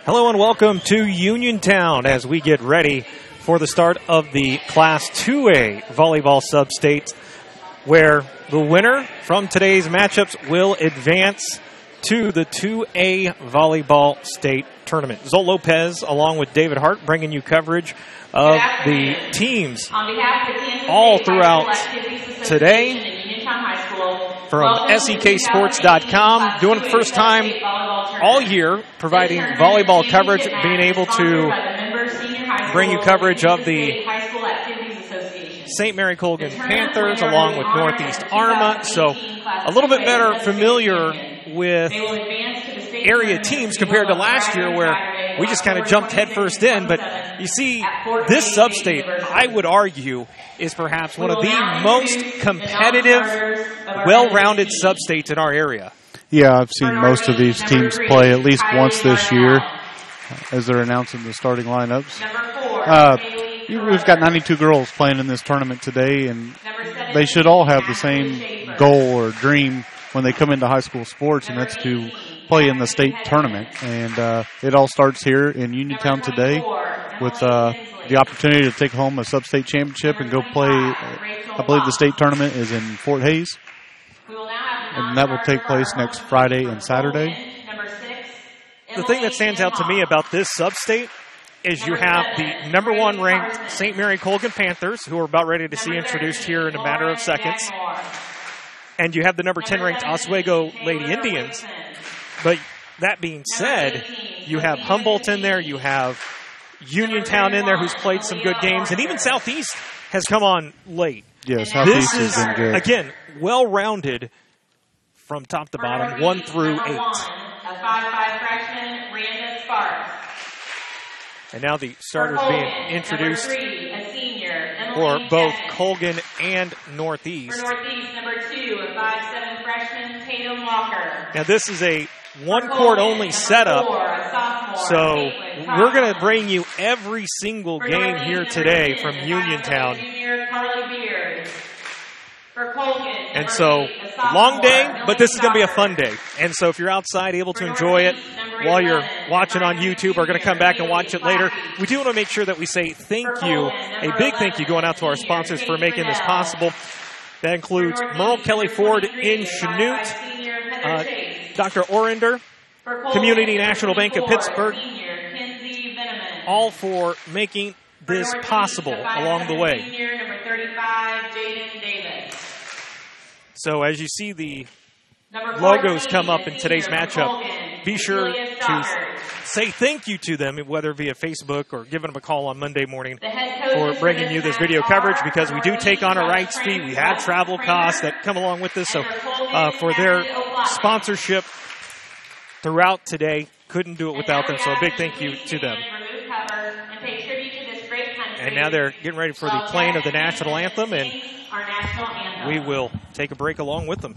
Hello and welcome to Uniontown as we get ready for the start of the Class 2A volleyball sub-state, where the winner from today's matchups will advance to the 2A volleyball state tournament. Zol Lopez, along with David Hart, bringing you coverage of the teams all throughout today from seksports.com. Doing it the first time all year, providing volleyball coverage, being able to bring you coverage of the St. Mary Colgan Panthers along with Northeast Arma. So a little bit better familiar with area teams compared to last year where we just kind of jumped headfirst in. But you see, this sub-state, I would argue, is perhaps one of the most competitive, well-rounded sub-states in our area. Yeah, I've seen most of these teams play at least once this year as they're announcing the starting lineups. We've got 92 girls playing in this tournament today, and they should all have the same goal or dream when they come into high school sports, and that's to play in the state tournament. And it all starts here in Uniontown today with the opportunity to take home a sub-state championship and go play. I believe the state tournament is in Fort Hays, and that will take place next Friday and Saturday. The thing that stands out to me about this sub-state is you have the number 1 ranked St. Mary Colgan Panthers, who are about ready to see introduced here in a matter of seconds. And you have the number 10 ranked Oswego Lady Indians. But that being said, you have Humboldt in there, you have Uniontown in there, who's played some good games, and even Southeast has come on late. Yeah, Southeast has been good. Again, well-rounded from top to bottom, 1 through 8. A 5'5" freshman, Randa Sparks. And now the starters being introduced a senior, for both Colgan and Northeast. For Northeast, number 2, a 5'7" freshman, Tatum Walker. Now this is a one-court only setup, so we're going to bring you every single game here today from Uniontown. And so, long day, but this is going to be a fun day. And so if you're outside able to enjoy it while you're watching on YouTube or going to come back and watch it later, we do want to make sure that we say thank you, a big thank you going out to our sponsors for making this possible. That includes Merle Kelly Ford in Chanute, Dr. Orender, Community National Bank of Pittsburgh, all for making this possible along the way. So as you see the logos come up in today's matchup, be sure to say thank you to them, whether via Facebook or giving them a call on Monday morning for bringing you this video coverage, because we do take on a rights fee. We have travel costs that come along with this. So for their sponsorship throughout today, couldn't do it without them. So a big thank you to them. And now they're getting ready for the playing of the national anthem, and we will take a break along with them.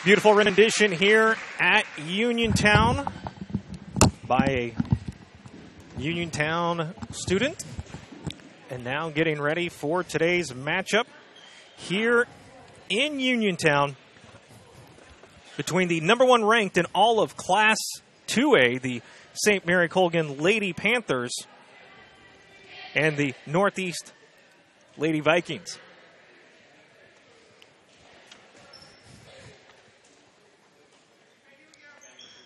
Beautiful rendition here at Uniontown. by a Uniontown student. And now getting ready for today's matchup here in Uniontown between the number 1 ranked in all of Class 2A, the St. Mary Colgan Lady Panthers, and the Northeast Lady Vikings.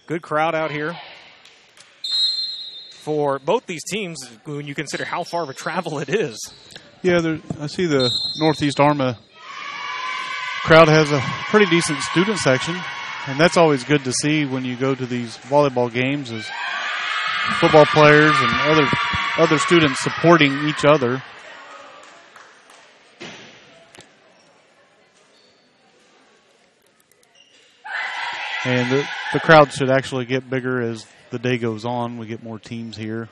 Good crowd out here for both these teams when you consider how far of a travel it is. Yeah, I see the Northeast Arma crowd has a pretty decent student section, and that's always good to see when you go to these volleyball games, as football players and other students supporting each other. And the crowd should actually get bigger as the day goes on. We get more teams here.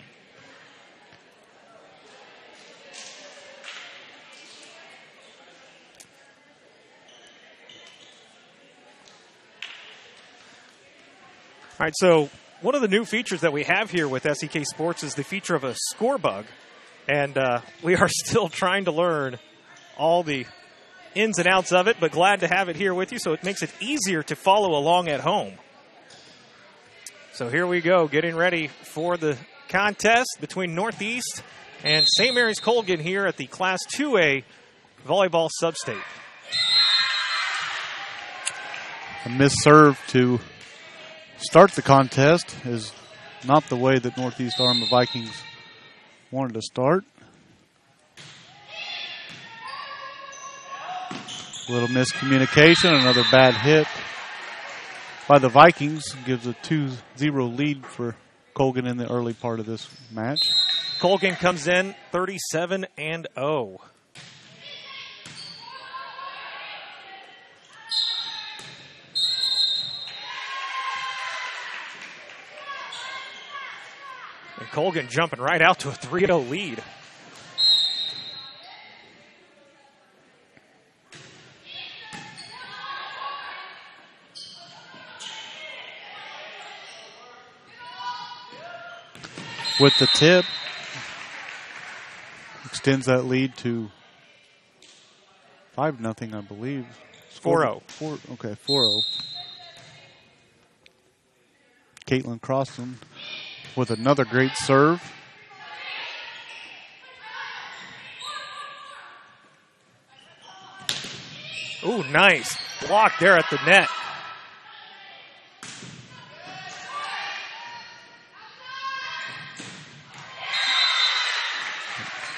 All right, so one of the new features that we have here with SEK Sports is the feature of a score bug. And we are still trying to learn all the ins and outs of it, but glad to have it here with you, so it makes it easier to follow along at home. So here we go, getting ready for the contest between Northeast and St. Mary's Colgan here at the Class 2A volleyball substate. A missed serve to start the contest is not the way that Northeast Arma Vikings wanted to start. A little miscommunication, another bad hit by the Vikings gives a 2-0 lead for Colgan in the early part of this match. Colgan comes in 37-0. And Colgan jumping right out to a 3-0 lead. With the tip, extends that lead to 5-0, I believe. 4-0. 4-0. Caitlin Crossan with another great serve. Ooh, nice block there at the net.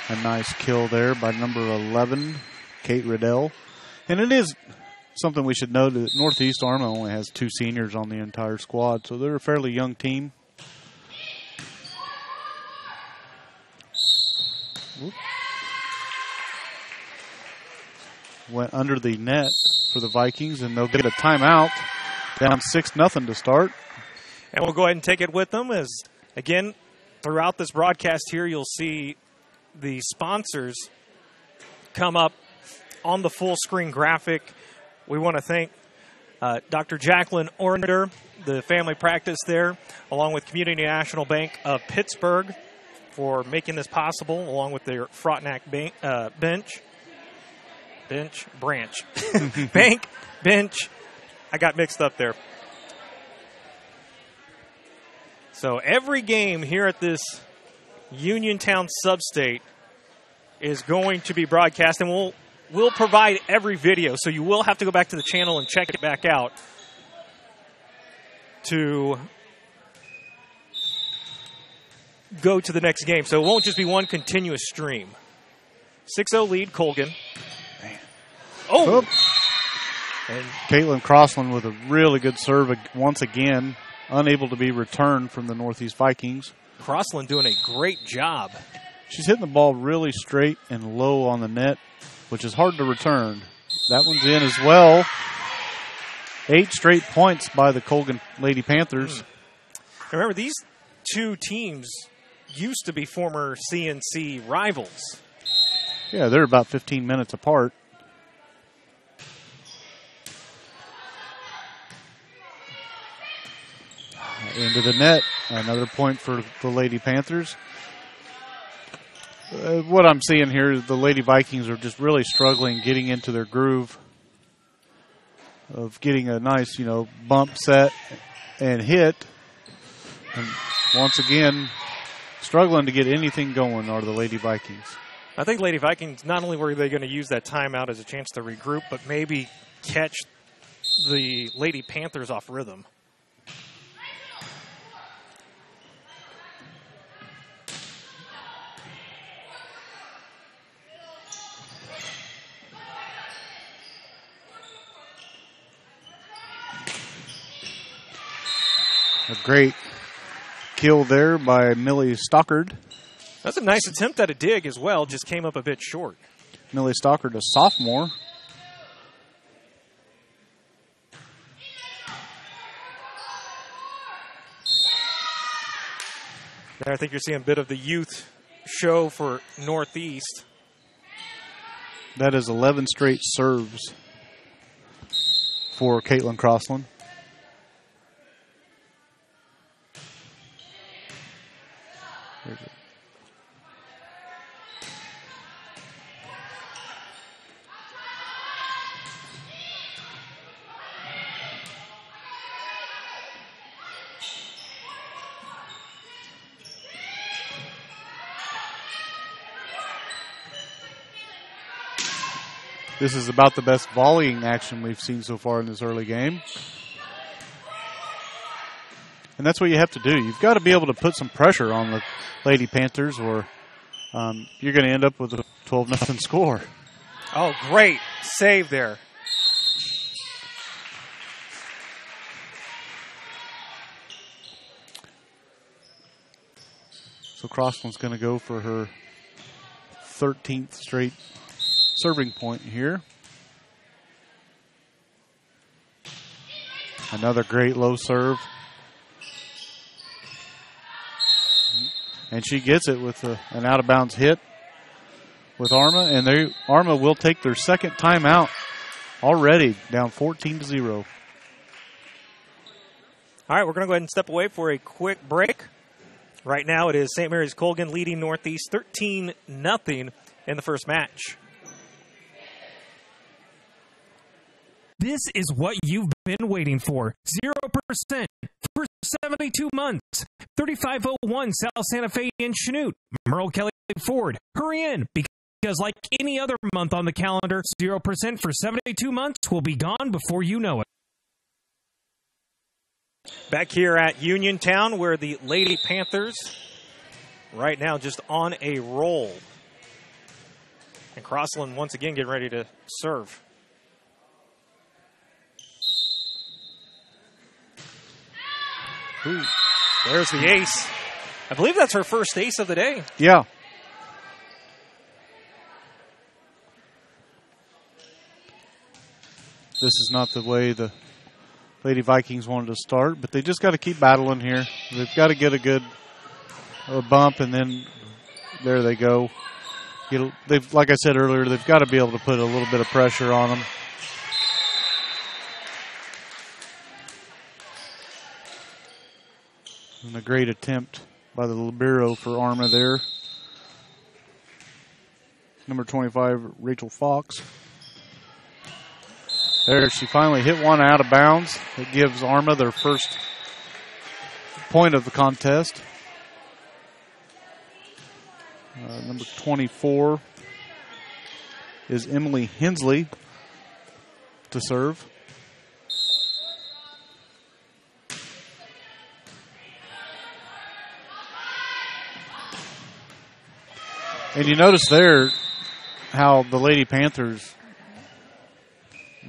A nice kill there by number 11, Kate Riddell. And it is something we should note that Northeast Arma only has 2 seniors on the entire squad, so they're a fairly young team. Whoop. Went under the net for the Vikings, and they'll get a timeout. Down 6-0 to start. And we'll go ahead and take it with them as, again, throughout this broadcast here, you'll see the sponsors come up on the full screen graphic. We want to thank Dr. Jacqueline Ornder, the family practice there, along with Community National Bank of Pittsburgh for making this possible, along with their Frontenac bench. I got mixed up there. So every game here at this Uniontown Substate is going to be broadcast, and we'll provide every video, so you will have to go back to the channel and check it back out to go to the next game. So it won't just be one continuous stream. 6-0 lead, Colgan. Man. Oh! Oop. And Caitlin Crossan with a really good serve once again, unable to be returned from the Northeast Vikings. Crosland doing a great job. She's hitting the ball really straight and low on the net, which is hard to return. That one's in as well. 8 straight points by the Colgan Lady Panthers. Remember, these two teams used to be former CNC rivals. Yeah, they're about 15 minutes apart. Into the net, Another point for the Lady Panthers. What I'm seeing here is the Lady Vikings are just really struggling getting into their groove of getting a nice, bump set and hit. And once again, struggling to get anything going are the Lady Vikings. I think Lady Vikings, not only were they going to use that timeout as a chance to regroup, but maybe catch the Lady Panthers off rhythm. A great kill there by Millie Stockard. That's a nice attempt at a dig as well, just came up a bit short. Millie Stockard, a sophomore. There, I think you're seeing a bit of the youth show for Northeast. That is 11 straight serves for Caitlin Crossland. This is about the best volleying action we've seen so far in this early game. And that's what you have to do. You've got to be able to put some pressure on the Lady Panthers or you're going to end up with a 12-0 score. Oh, great save there. So Crossland's going to go for her 13th straight serving point here. Another great low serve. And she gets it with an out-of-bounds hit with Arma. And Arma will take their second timeout already, down 14-0. All right, we're going to go ahead and step away for a quick break. Right now it is St. Mary's Colgan leading Northeast 13-0 in the first match. This is what you've been waiting for. 0% for 72 months. 3501 South Santa Fe in Chanute. Merle Kelly Ford. Hurry in, because like any other month on the calendar, 0% for 72 months will be gone before you know it. Back here at Uniontown, where the Lady Panthers right now just on a roll. And Crossland once again getting ready to serve. Ooh, there's the ace. I believe that's her first ace of the day. Yeah. This is not the way the Lady Vikings wanted to start, but they just got to keep battling here. They've got to get a good bump, and then there they go. They've, like I said earlier, they've got to be able to put a little bit of pressure on them. And a great attempt by the libero for Arma there. Number 25, Rachel Fox. There, she finally hit one out of bounds. It gives Arma their first point of the contest. Number 24 is Emily Hensley to serve. And you notice there how the Lady Panthers,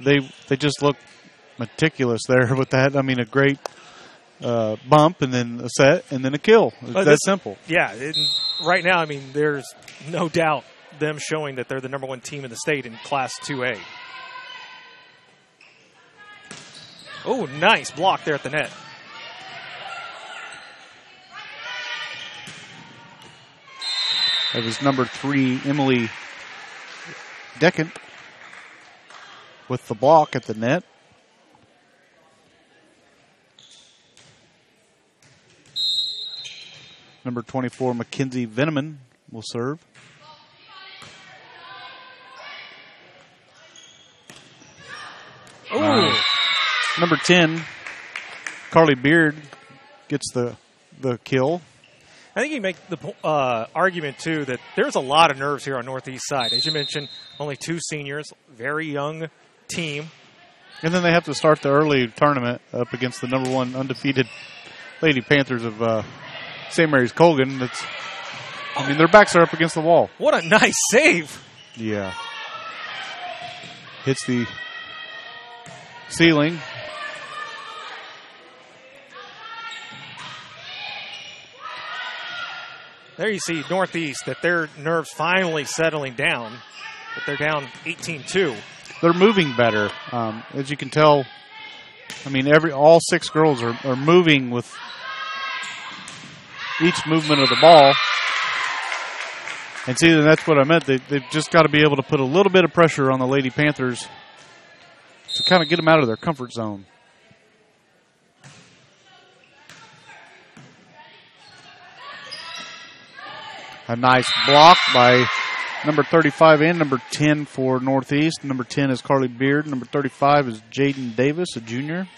they just look meticulous there with that. I mean, a great bump and then a set and then a kill. It's that simple. Yeah, right now, I mean, there's no doubt them showing that they're the number one team in the state in Class 2A. Oh, nice block there at the net. It was number 3, Emily Deckent, with the block at the net. Number 24, Mackenzie Veneman, will serve. Ooh. Number 10, Carly Beard, gets the kill. I think you make the argument, too, that there's a lot of nerves here on Northeast side. As you mentioned, only 2 seniors, very young team. And then they have to start the early tournament up against the number 1 undefeated Lady Panthers of St. Mary's Colgan. Their backs are up against the wall. What a nice save. Yeah. Hits the ceiling. There you see Northeast, that their nerves finally settling down, but they're down 18-2. They're moving better. As you can tell, all 6 girls are moving with each movement of the ball. And see, that's what I meant. They've just got to be able to put a little bit of pressure on the Lady Panthers to kind of get them out of their comfort zone. A nice block by number 35 and number 10 for Northeast. Number 10 is Carly Beard. Number 35 is Jaden Davis, a junior.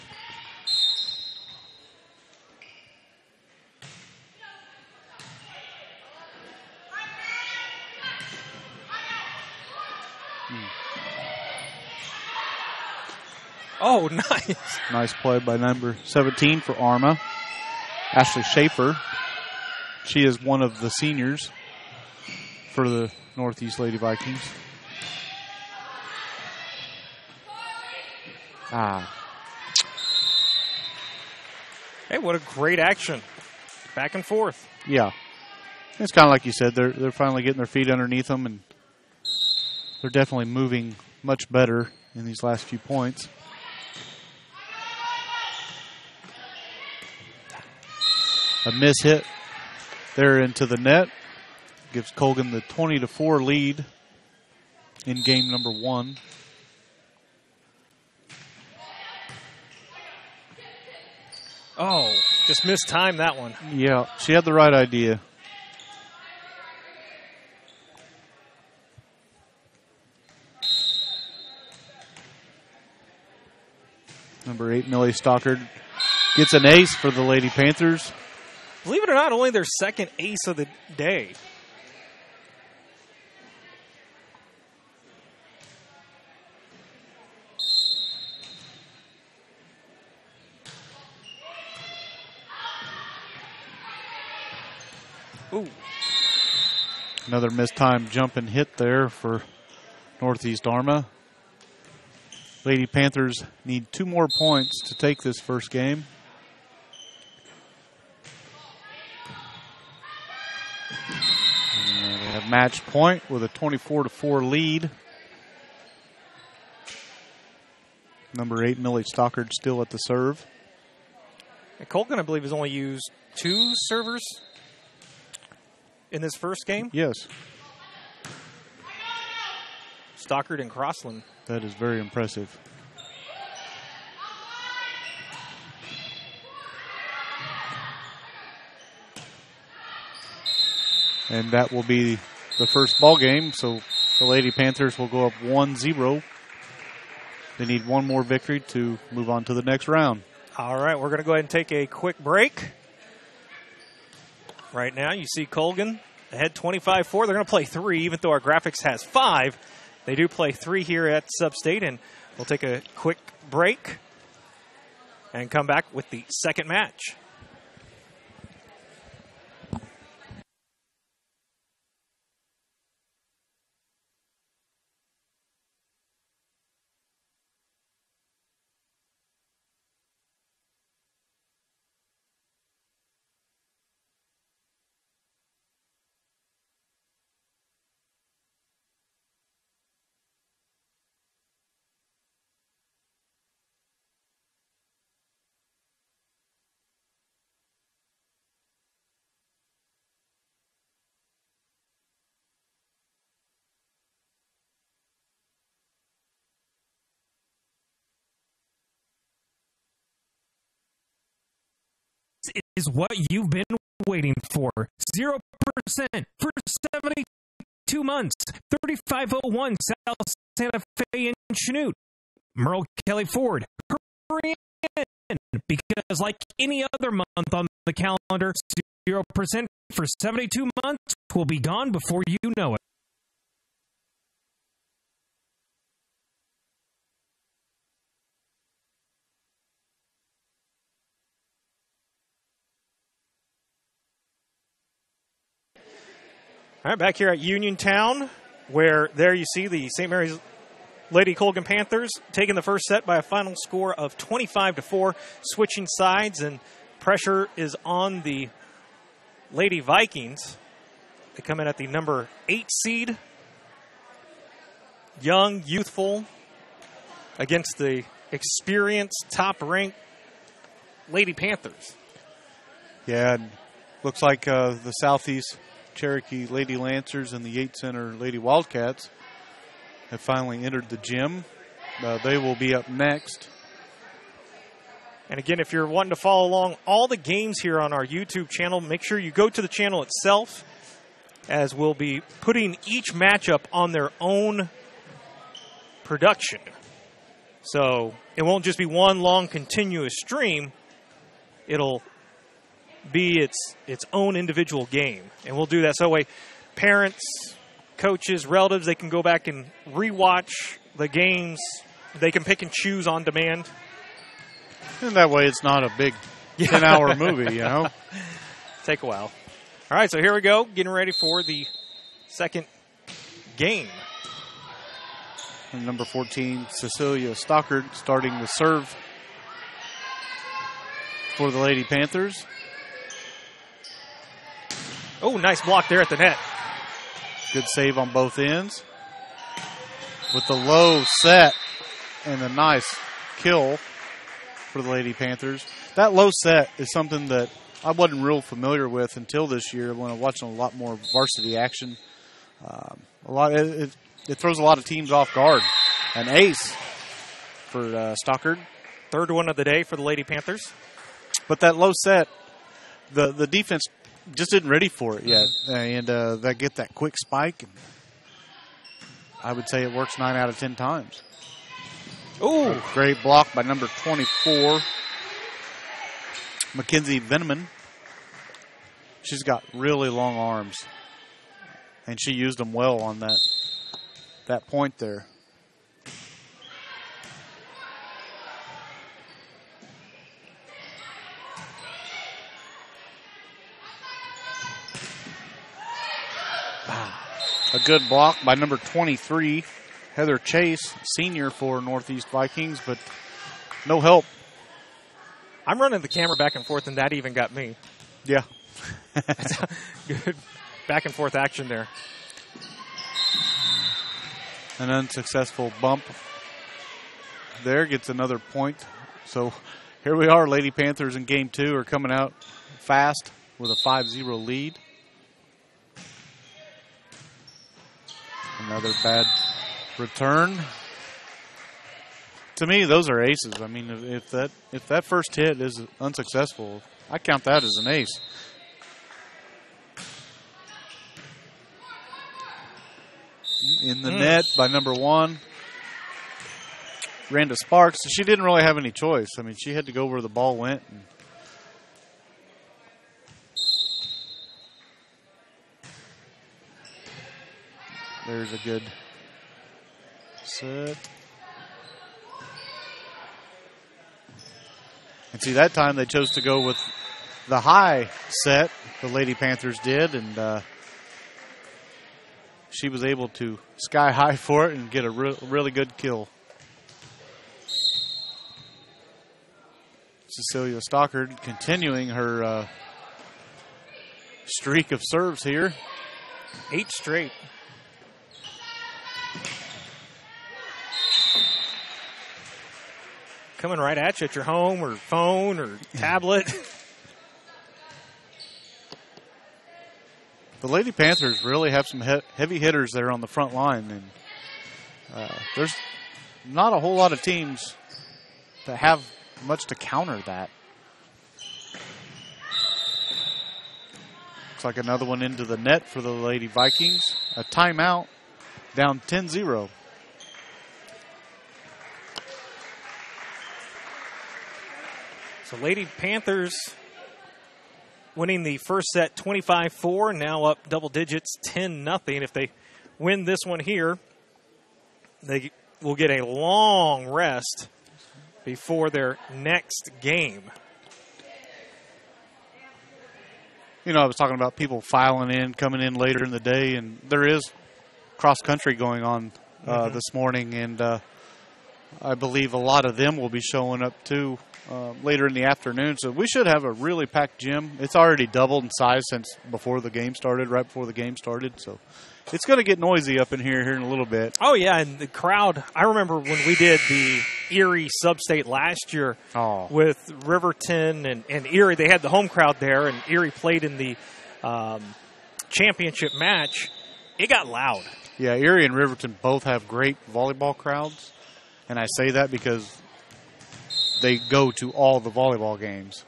Oh, nice. Nice play by number 17 for Arma, Ashley Schaefer. She is one of the seniors for the Northeast Lady Vikings. Hey, what a great action. Back and forth. Yeah. It's kind of like you said. They're finally getting their feet underneath them, and they're definitely moving much better in these last few points. A miss hit there into the net. Gives Colgan the 20-4 lead in game number 1. Oh, just mistimed that one. Yeah, she had the right idea. Number 8, Millie Stockard, gets an ace for the Lady Panthers. Believe it or not, only their second ace of the day. Ooh. Another mistimed jump and hit there for Northeast Arma. Lady Panthers need 2 more points to take this first game. And they have match point with a 24-4 lead. Number 8, Millie Stockard, still at the serve. And Colgan, I believe, has only used 2 servers in this first game. Yes. Stockard and Crossland. That is very impressive. And that will be the first ball game, so the Lady Panthers will go up 1-0. They need 1 more victory to move on to the next round. All right, we're going to go ahead and take a quick break. Right now, you see Colgan ahead 25-4. They're going to play 3, even though our graphics has 5. They do play 3 here at Sub-State, and we'll take a quick break and come back with the second match. Is what you've been waiting for. 0% for 72 months. 3501 South Santa Fe in Chanute. Merle Kelly Ford. Hurry in, because like any other month on the calendar, 0% for 72 months will be gone before you know it. All right, back here at Uniontown, where there you see the St. Mary's Lady Colgan Panthers taking the first set by a final score of 25-4, switching sides, and pressure is on the Lady Vikings. They come in at the number 8 seed, young, youthful, against the experienced, top-ranked Lady Panthers. Yeah, and looks like the Southeast Cherokee Lady Lancers and the Yates Center Lady Wildcats have finally entered the gym. They will be up next. And again, if you're wanting to follow along all the games here on our YouTube channel, make sure you go to the channel itself, as we'll be putting each matchup on their own production. So it won't just be one long continuous stream. It'll be its own individual game. And we'll do that so that way parents, coaches, relatives, they can go back and rewatch the games. They can pick and choose on demand. And that way it's not a big 10-hour movie, you know. Take a while. All right, so here we go, getting ready for the second game. And number 14, Cecilia Stockard, starting the serve for the Lady Panthers. Oh, nice block there at the net. Good save on both ends. With the low set and a nice kill for the Lady Panthers. That low set is something that I wasn't real familiar with until this year when I was watching a lot more varsity action. It throws a lot of teams off guard. An ace for Stockard. Third one of the day for the Lady Panthers. But that low set, the defense just isn't ready for it yet. And they get that quick spike. And I would say it works 9 out of 10 times. Oh, great block by number 24, Mackenzie Veneman. She's got really long arms, and she used them well on that point there. A good block by number 23, Heather Chase, senior for Northeast Vikings, but no help. I'm running the camera back and forth, and that even got me. Yeah. Good back and forth action there. An unsuccessful bump there gets another point. So here we are. Lady Panthers in game 2 are coming out fast with a 5-0 lead. Another bad return. To me, those are aces. I mean, if that first hit is unsuccessful, I count that as an ace. In the net by number 1, Randa Sparks. She didn't really have any choice. I mean, she had to go where the ball went. And there's a good set. And see, that time they chose to go with the high set, the Lady Panthers did, and she was able to sky high for it and get a really good kill. Cecilia Stockard continuing her streak of serves here. 8 straight. Coming right at you at your home or phone or tablet. The Lady Panthers really have some heavy hitters there on the front line, and there's not a whole lot of teams that have much to counter that. Looks like another one into the net for the Lady Vikings. A timeout, down 10-0. So Lady Panthers winning the first set 25-4, now up double digits 10-0. If they win this one here, they will get a long rest before their next game. You know, I was talking about people filing in, coming in later in the day, and there is cross-country going on this morning, and I believe a lot of them will be showing up, too, later in the afternoon. So we should have a really packed gym. It's already doubled in size since before the game started, right before the game started. So it's going to get noisy up in here in a little bit. Oh, yeah, and the crowd, I remember when we did the Erie Sub-State last year with Riverton and Erie. They had the home crowd there, and Erie played in the championship match. It got loud. Yeah, Erie and Riverton both have great volleyball crowds, and I say that because they go to all the volleyball games.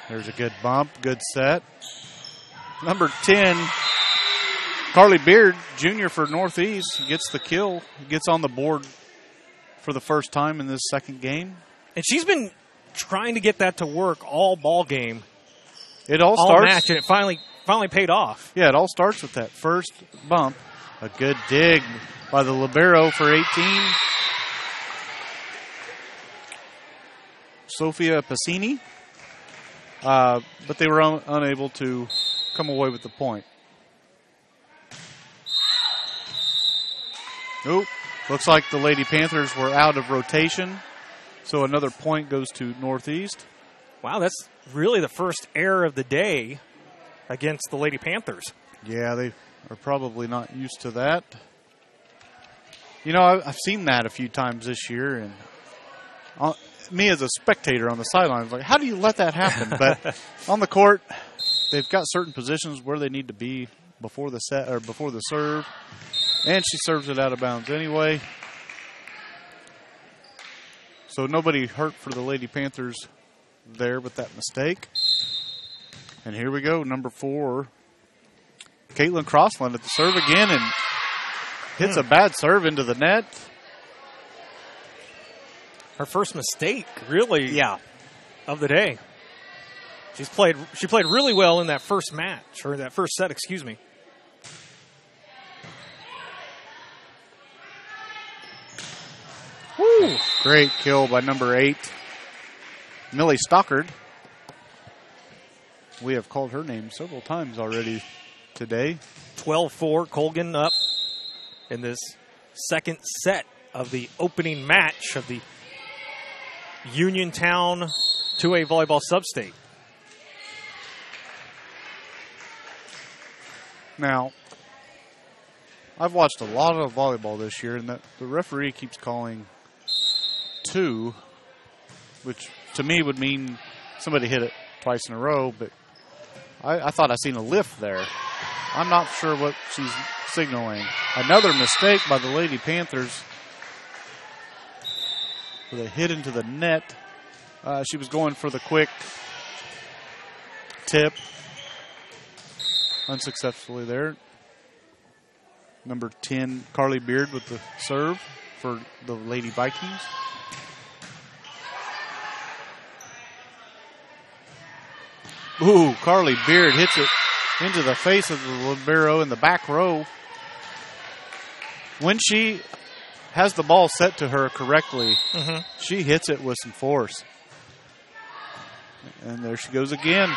There's a good bump, good set. Number 10, Carly Beard, junior for Northeast, gets the kill, gets on the board for the first time in this second game. And she's been trying to get that to work all ball game, all starts, match, and it finally paid off. Yeah, it all starts with that first bump. A good dig by the libero for 18. Sophia Passini. But they were unable to come away with the point. Oh, looks like the Lady Panthers were out of rotation. So another point goes to Northeast. Wow, that's really the first error of the day against the Lady Panthers. Yeah, they are probably not used to that. You know, I've seen that a few times this year, and me as a spectator on the sidelines, like, how do you let that happen? But on the court, they've got certain positions where they need to be before the set or before the serve, and she serves it out of bounds anyway. So nobody hurt for the Lady Panthers there with that mistake. And here we go, number 4, Caitlin Crossland at the serve again, and hits a bad serve into the net. Her first mistake, really, of the day. She played really well in that first match, or that first set, excuse me. Woo! Great kill by number 8, Millie Stockard. We have called her name several times already today. 12-4, Colgan up in this second set of the opening match of the Uniontown 2A volleyball sub-state. Now, I've watched a lot of volleyball this year, and the referee keeps calling 2, which to me would mean somebody hit it twice in a row, but I thought I seen a lift there. I'm not sure what she's signaling. Another mistake by the Lady Panthers with a hit into the net. She was going for the quick tip. Unsuccessfully there. Number 10, Carly Beard with the serve for the Lady Vikings. Ooh, Carly Beard hits it into the face of the libero in the back row. When she has the ball set to her correctly, she hits it with some force. And there she goes again.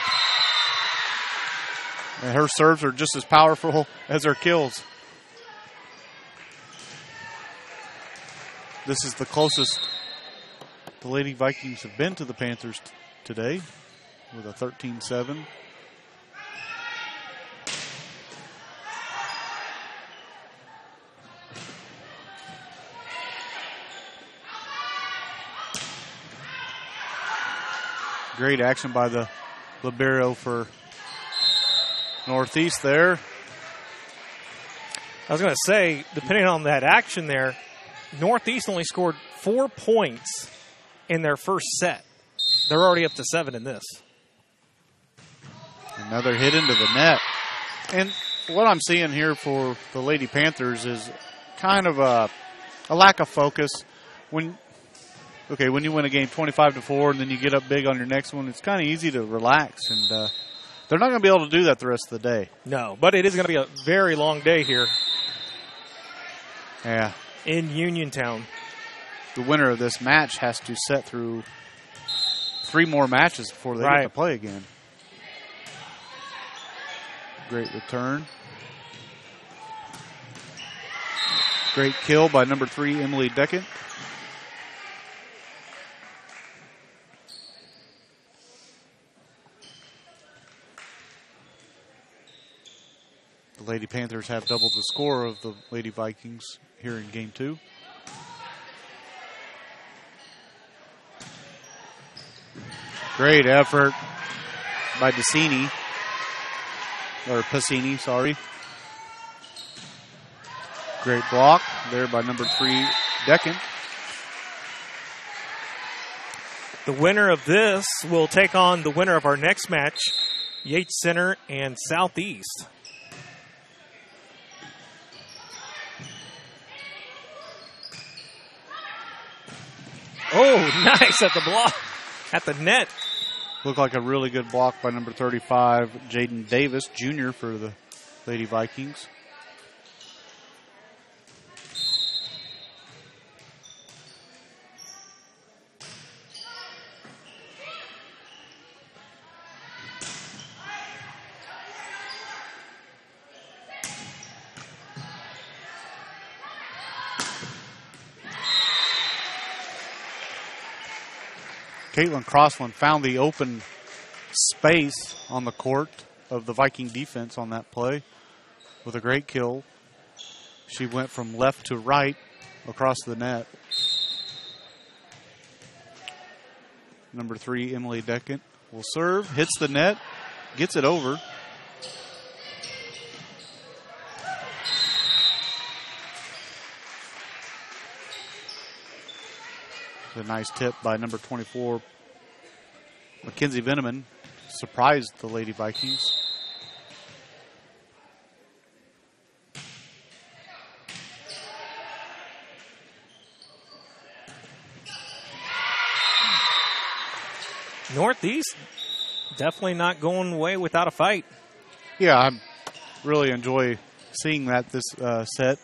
And her serves are just as powerful as her kills. This is the closest the Lady Vikings have been to the Panthers today with a 13-7. Great action by the libero for Northeast there. I was going to say, depending on that action there, Northeast only scored 4 points in their first set. They're already up to 7 in this. Another hit into the net. And what I'm seeing here for the Lady Panthers is kind of a lack of focus. When you win a game 25-4 and then you get up big on your next one, it's kind of easy to relax. And they're not going to be able to do that the rest of the day. No, but it is going to be a very long day here. Yeah. In Uniontown. The winner of this match has to set through 3 more matches before they get to play again. Great return. Great kill by number 3, Emily Deckett. The Lady Panthers have doubled the score of the Lady Vikings here in game 2. Great effort by Pacini, sorry. Great block there by number 3, Decken. The winner of this will take on the winner of our next match, Yates Center and Southeast. Oh, nice at the block, at the net. Looked like a really good block by number 35, Jaden Davis, Jr. for the Lady Vikings. Caitlin Crossland found the open space on the court of the Viking defense on that play with a great kill. She went from left to right across the net. Number 3, Emily Deckett will serve, hits the net, gets it over. A nice tip by number 24, Mackenzie Veneman, surprised the Lady Vikings. Northeast definitely not going away without a fight. Yeah, I really enjoy seeing that this set.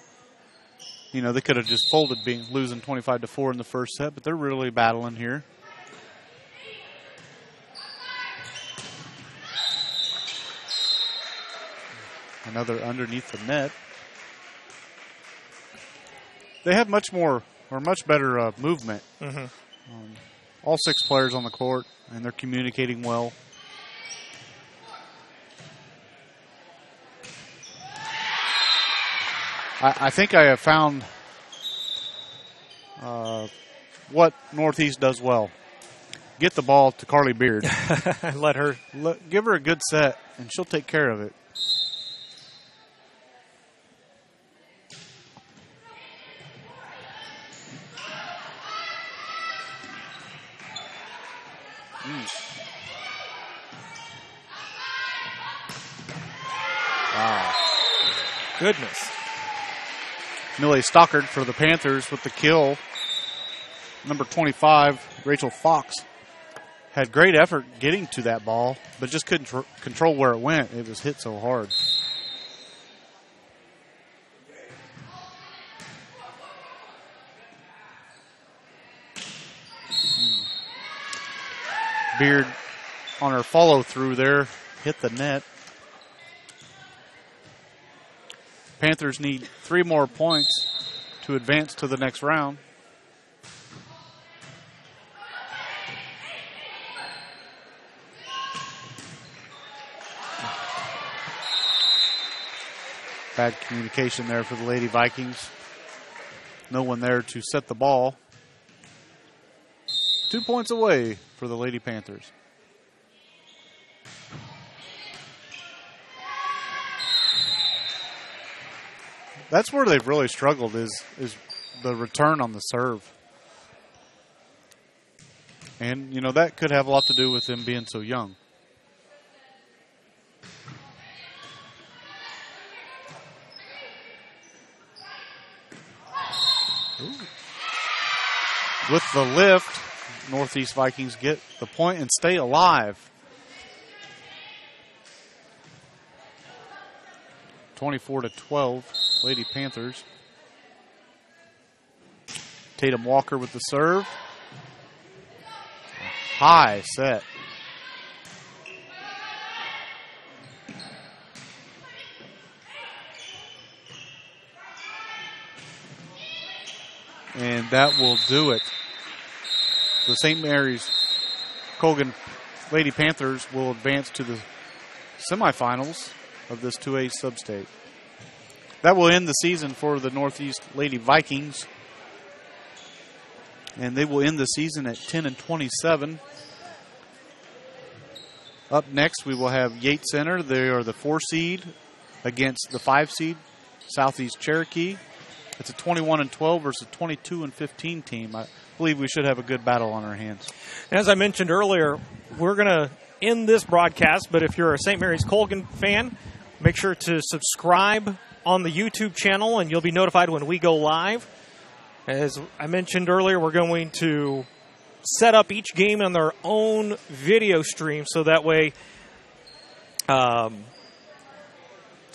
You know, they could have just folded losing 25-4 in the first set, but they're really battling here. Another underneath the net. They have much better movement. Mm-hmm. All 6 players on the court, and they're communicating well. I think I have found what Northeast does well. Get the ball to Carly Beard. Give her a good set, and she'll take care of it. Wow. Goodness. Millie Stockard for the Panthers with the kill. Number 25, Rachel Fox, had great effort getting to that ball, but just couldn't control where it went. It was hit so hard. Beard on her follow-through there, hit the net. Panthers need 3 more points to advance to the next round. Bad communication there for the Lady Vikings. No one there to set the ball. 2 points away for the Lady Panthers. That's where they've really struggled is the return on the serve. And, you know, that could have a lot to do with them being so young. With the lift, Northeast Vikings get the point and stay alive. 24-12, Lady Panthers. Tatum Walker with the serve. High set. And that will do it. The St. Mary's Colgan Lady Panthers will advance to the semifinals of this 2A sub-state. That will end the season for the Northeast Lady Vikings. And they will end the season at 10-27. Up next, we will have Yates Center. They are the 4 seed against the 5 seed, Southeast Cherokee. It's a 21-12 versus 22-15 team. I believe we should have a good battle on our hands. As I mentioned earlier, we're going to end this broadcast, but if you're a St. Mary's Colgan fan, make sure to subscribe on the YouTube channel, and you'll be notified when we go live. As I mentioned earlier, we're going to set up each game on their own video stream, so that way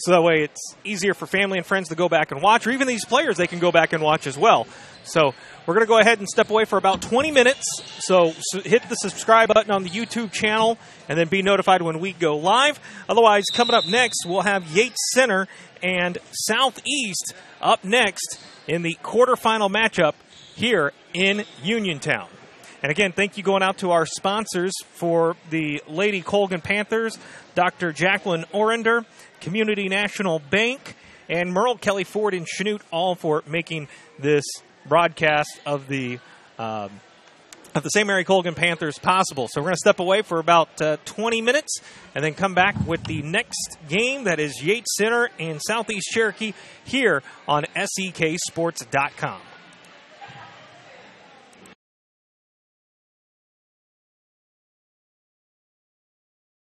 it's easier for family and friends to go back and watch, or even these players, they can go back and watch as well. So we're going to go ahead and step away for about 20 minutes. So hit the subscribe button on the YouTube channel and then be notified when we go live. Otherwise, coming up next, we'll have Yates Center and Southeast up next in the quarterfinal matchup here in Uniontown. And again, thank you going out to our sponsors for the Lady Colgan Panthers, Dr. Jacqueline Orender, Community National Bank, and Merle Kelly Ford and Chanute, all for making this broadcast of the St. Mary Colgan Panthers possible. So we're going to step away for about 20 minutes and then come back with the next game, that is Yates Center and Southeast Cherokee, here on SEKSports.com.